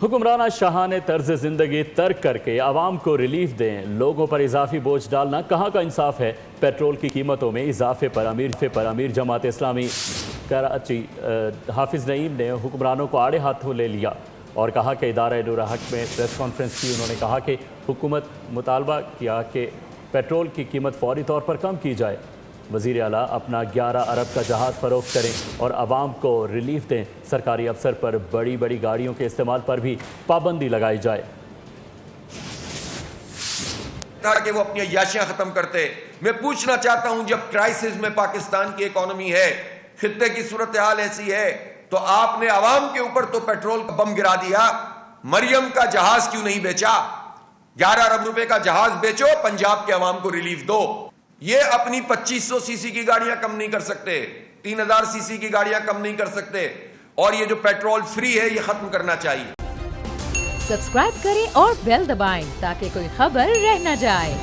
حکمرانہ شاہانہ طرز زندگی ترک کر کے عوام کو ریلیف دیں، لوگوں پر اضافی بوجھ ڈالنا کہاں کا انصاف ہے؟ پیٹرول کی قیمتوں میں اضافے پر امیر جماعت اسلامی کراچی حافظ نعیم نے حکمرانوں کو آڑے ہاتھوں لے لیا اور کہا کہ ادارہ نور حق میں پریس کانفرنس کی۔ انہوں نے کہا کہ حکومت مطالبہ کیا کہ پیٹرول کی قیمت فوری طور پر کم کی جائے۔ وزیر اعلیٰ اپنا 11 ارب کا جہاز فروخت کریں اور عوام کو ریلیف دیں۔ سرکاری افسر پر بڑی گاڑیوں کے استعمال پر بھی پابندی لگائی جائے۔ کہ وہ اپنی عیاشیاں ختم کرتے۔ میں پوچھنا چاہتا ہوں، جب کرائسس میں پاکستان کی اکانومی ہے، خطے کی صورتحال ایسی ہے، تو آپ نے عوام کے اوپر تو پیٹرول کا بم گرا دیا۔ مریم کا جہاز کیوں نہیں بیچا؟ 11 ارب روپے کا جہاز بیچو، پنجاب کے عوام کو ریلیف دو۔ یہ اپنی 2500 سی سی کی گاڑیاں کم نہیں کر سکتے، 3000 سی سی کی گاڑیاں کم نہیں کر سکتے، اور یہ جو پیٹرول فری ہے یہ ختم کرنا چاہیے۔ سبسکرائب کریں اور بیل دبائیں تاکہ کوئی خبر رہ نہ جائے۔